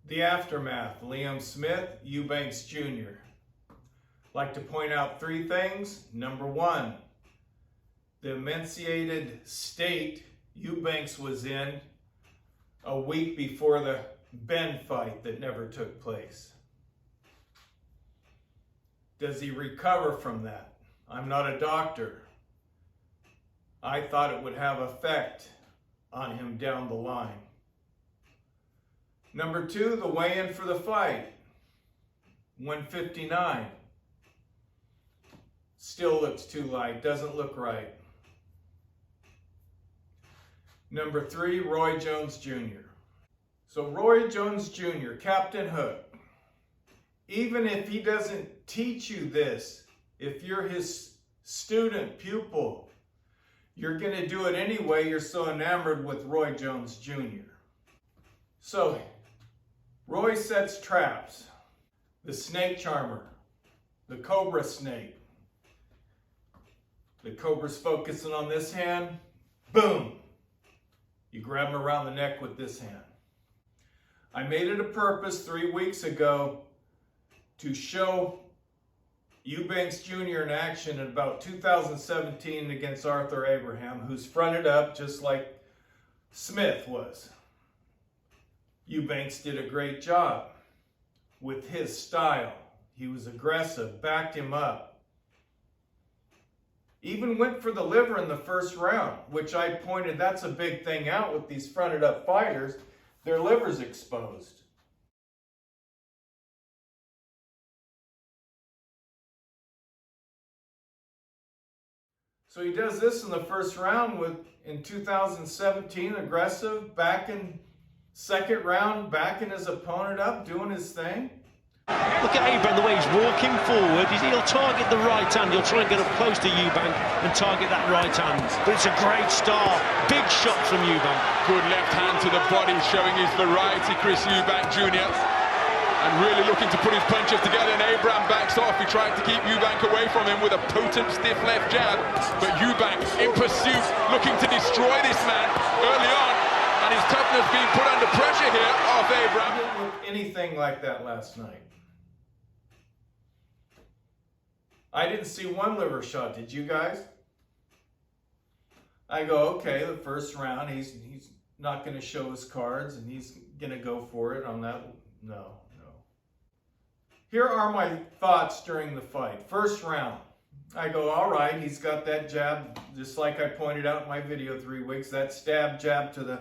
The aftermath, Liam Smith, Eubanks Jr. Like to point out three things. Number one, the emaciated state Eubanks was in a week before the Ben fight that never took place. Does he recover from that? I'm not a doctor. I thought it would have effect on him down the line. Number two, the weigh-in for the fight, 159. Still looks too light, doesn't look right. Number three, Roy Jones Jr. So Roy Jones Jr., Captain Hook, even if he doesn't teach you this, if you're his student, pupil, you're going to do it anyway. You're so enamored with Roy Jones Jr. So Roy sets traps. The snake charmer, the cobra snake. The cobra's focusing on this hand. Boom! You grab him around the neck with this hand. I made it a purpose 3 weeks ago to show Eubanks Jr. in action in about 2017 against Arthur Abraham, who's fronted up just like Smith was. Eubanks did a great job with his style. He was aggressive, backed him up. Even went for the liver in the first round, which I pointed, that's a big thing out with these fronted up fighters. Their liver's exposed. So he does this in the first round in 2017, aggressive, backing second round, backing his opponent up, doing his thing. Look at Abraham, the way he's walking forward. He'll target the right hand. He'll try and get up close to Eubank and target that right hand. But it's a great start. Big shot from Eubank. Good left hand to the body, showing his variety, Chris Eubank Jr. And really looking to put his punches together, and Abraham backs off. He tried to keep Eubank away from him with a potent, stiff left jab. But Eubank in pursuit, looking to destroy this man early on. And his toughness being put under pressure here off Abraham. I didn't look anything like that last night. I didn't see one liver shot. Did you guys? I go, okay, the first round, he's not going to show his cards, and he's going to go for it on that. No. Here are my thoughts during the fight. First round, I go, all right, he's got that jab, just like I pointed out in my video 3 weeks, that stab jab to the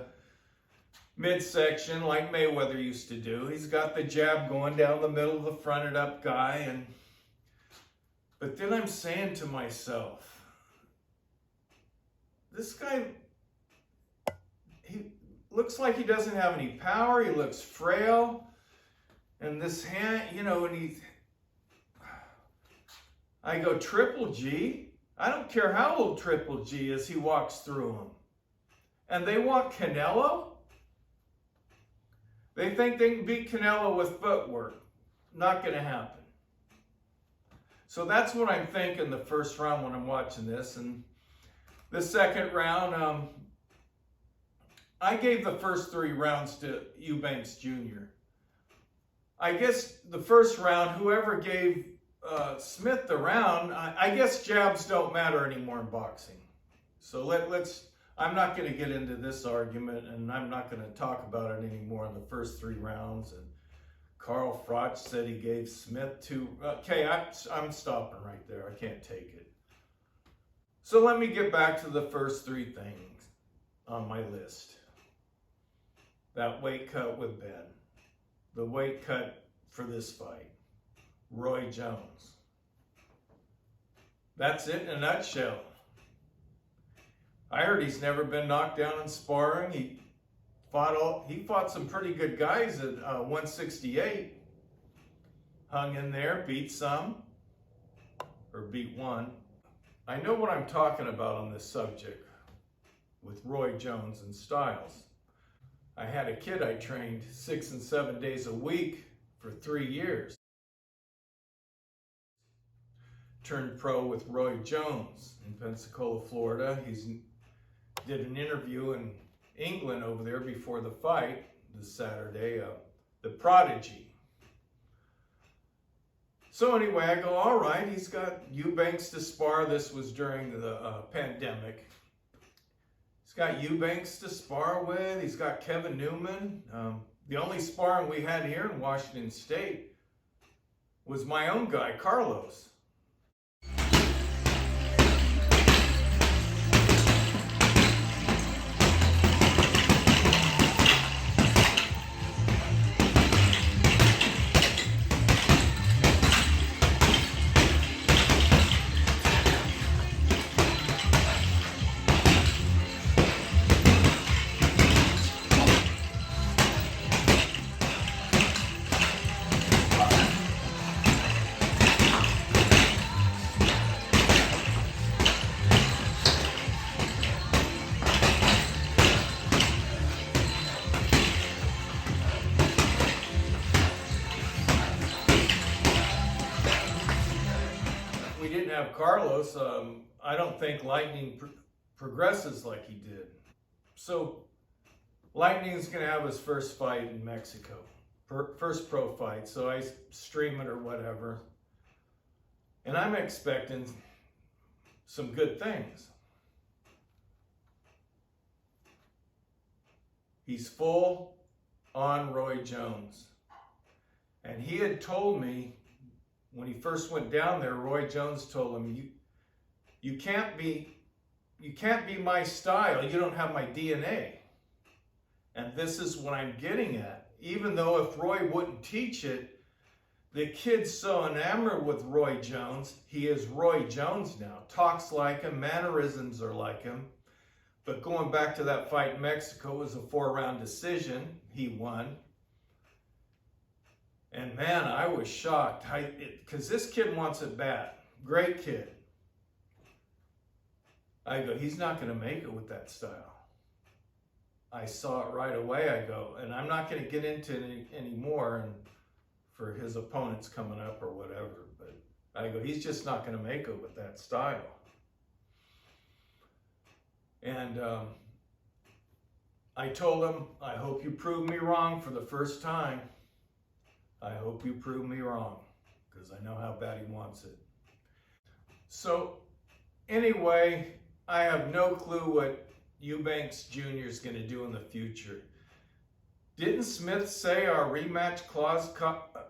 midsection like Mayweather used to do. He's got the jab going down the middle of the fronted up guy. But then I'm saying to myself, this guy, he looks like he doesn't have any power. He looks frail. And this hand, and I go, Triple G? I don't care how old Triple G is, he walks through him. And they want Canelo? They think they can beat Canelo with footwork. Not going to happen. So that's what I'm thinking the first round when I'm watching this. And the second round, I gave the first 3 rounds to Eubanks Jr. I guess the first round, whoever gave Smith the round, I guess jabs don't matter anymore in boxing. So I'm not going to get into this argument, and I'm not going to talk about it anymore in the first 3 rounds. And Carl Froch said he gave Smith 2. Okay, I'm stopping right there. I can't take it. So let me get back to the first 3 things on my list. That weight cut with Ben. The weight cut for this fight. Roy Jones. That's it in a nutshell. I heard he's never been knocked down in sparring. He fought some pretty good guys at 168. Hung in there, beat some, or beat one. I know what I'm talking about on this subject with Roy Jones and Styles. I had a kid I trained 6 and 7 days a week for 3 years. Turned pro with Roy Jones in Pensacola, Florida. He did an interview in England over there before the fight this Saturday. the prodigy. So anyway, I go, all right, he's got Eubanks to spar. This was during the pandemic. He's got Eubanks to spar with. He's got Kevin Newman. The only sparring we had here in Washington State was my own guy, Carlos. We didn't have Carlos. I don't think Lightning progresses like he did. So Lightning's going to have his first fight in Mexico. First pro fight. So I stream it or whatever. And I'm expecting some good things. He's full on Roy Jones. And he had told me when he first went down there, Roy Jones told him, you can't be my style. You don't have my DNA. And this is what I'm getting at. Even though if Roy wouldn't teach it, the kid's so enamored with Roy Jones, he is Roy Jones now. Talks like him, mannerisms are like him. But going back to that fight in Mexico, it was a 4-round decision. He won. And man, I was shocked because this kid wants it bad. Great kid. I go, he's not going to make it with that style. I saw it right away. I go, and I'm not going to get into it anymore and for his opponents coming up or whatever. But I go, he's just not going to make it with that style. And I told him, I hope you prove me wrong for the first time. I hope you prove me wrong, because I know how bad he wants it. So anyway, I have no clue what Eubanks Jr. is going to do in the future. Didn't Smith say our rematch clause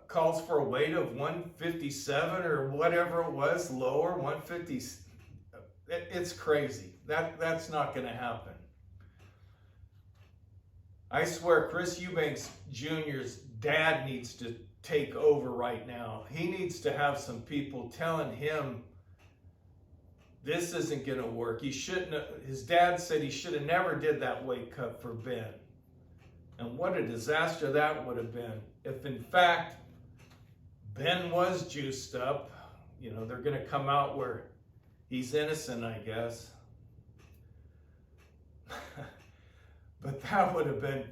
calls for a weight of 157 or whatever it was, lower, 150? It's crazy. That's not going to happen. I swear Chris Eubanks Jr.'s dad needs to take over right now. He needs to have some people telling him this isn't going to work. He shouldn't have, his dad said he should have never did that weight cut for Ben. And what a disaster that would have been. If in fact Ben was juiced up, you know, they're going to come out where he's innocent, I guess. But that would have been,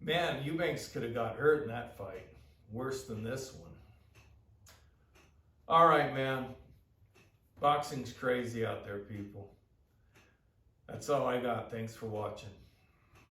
man, Eubanks could have got hurt in that fight. Worse than this one. All right, man. Boxing's crazy out there, people. That's all I got. Thanks for watching.